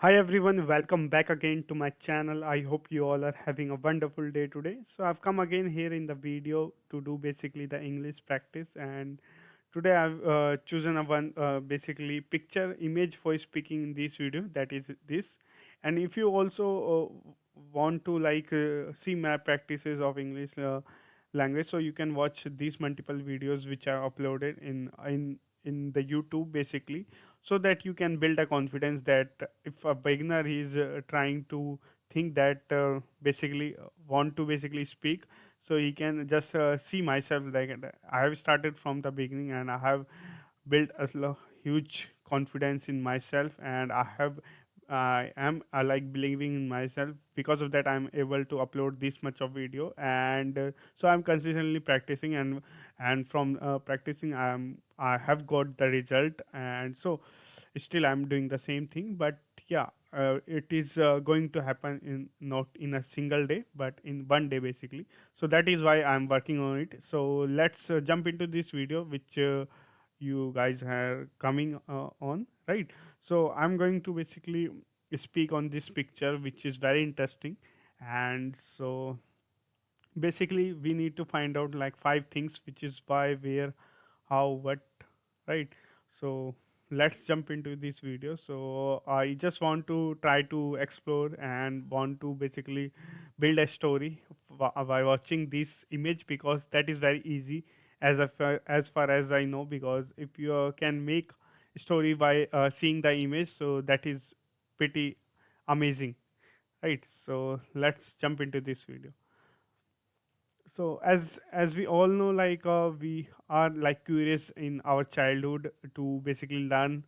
Hi everyone, welcome back again to my channel. I hope you all are having a wonderful day today. So I've come again here in the video to do basically the English practice, and today I've chosen a one basically picture image for speaking in this video, that is this. And if you also want to see my practices of English language, so you can watch these multiple videos which are uploaded in the YouTube basically, so that you can build a confidence that if a beginner is trying to think that basically want to basically speak, so he can just see myself like I have started from the beginning and I have built huge confidence in myself, and I am like believing in myself. Because of that, I'm able to upload this much of video, and so I'm consistently practicing, and from practicing, I have got the result, and so still I'm doing the same thing. But yeah, it is going to happen in not in a single day, but in one day basically. So that is why I'm working on it. So let's jump into this video, which you guys are coming on, right? So I'm going to basically speak on this picture, which is very interesting. And so basically we need to find out like five things, which is why, where, how, what, right? So let's jump into this video. So I just want to try to explore and want to basically build a story by watching this image, because that is very easy as far as I know. Because if you can make story by seeing the image, so that is pretty amazing, right? So let's jump into this video. So as we all know, we are like curious in our childhood to basically learn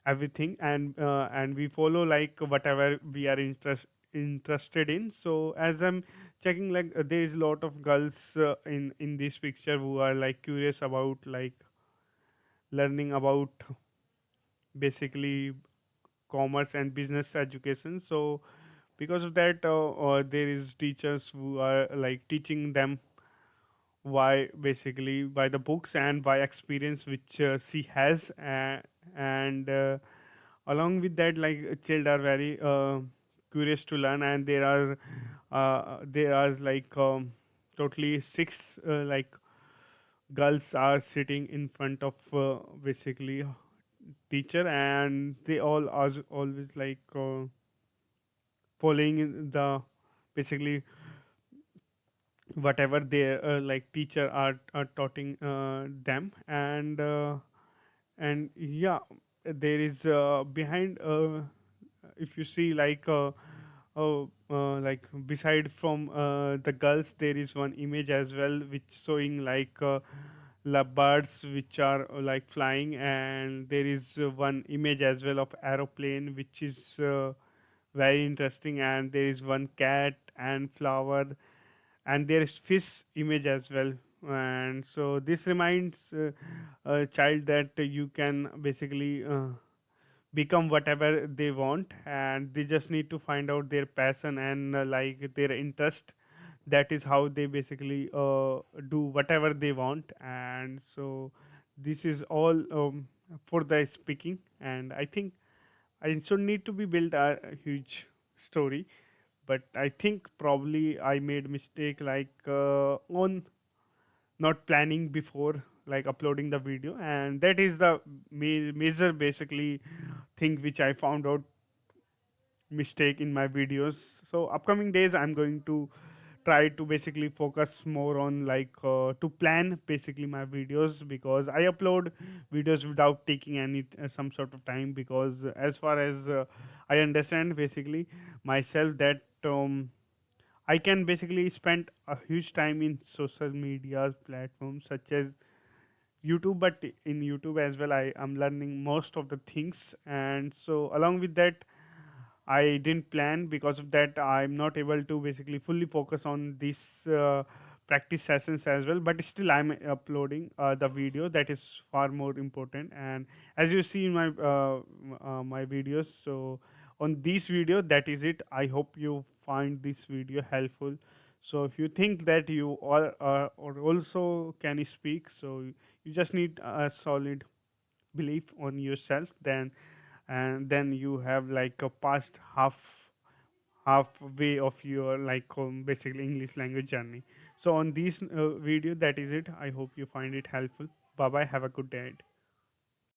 everything, and we follow like whatever we are interested in. So as I'm checking, there is a lot of girls in this picture who are like curious about like learning about basically commerce and business education. So because of that, there is teachers who are like teaching them why basically by the books and by experience which she has, and along with that, like children are very curious to learn, and there are like totally six girls are sitting in front of basically teacher, and they all are always like following in the basically whatever they like teacher are taughting them, and yeah, there is behind if you see like beside from the girls, there is one image as well which showing like birds which are like flying, and there is one image as well of aeroplane which is very interesting, and there is one cat and flower, and there is fish image as well. And so this reminds a child that you can basically become whatever they want, and they just need to find out their passion and like their interest. That is how they basically do whatever they want. And so this is all for the speaking, and I think I should need to be built a huge story. But I think probably I made mistake on not planning before like uploading the video, and that is the major basically thing which I found out mistake in my videos. So upcoming days I'm going to try to basically focus more on to plan basically my videos, because I upload videos without taking any some sort of time, because as far as I understand basically myself that I can basically spend a huge time in social media platforms such as YouTube, but in YouTube as well, I am learning most of the things. And so, along with that, I didn't plan. Because of that, I'm not able to basically fully focus on these practice sessions as well. But still, I'm uploading the video. That is far more important. And as you see in my videos, so on this video, that is it. I hope you find this video helpful. So if you think that you all or also can speak, so you just need a solid belief on yourself, then and then you have like a past halfway of your like basically English language journey. So on this video, that is it. I hope you find it helpful. Bye bye, have a good day.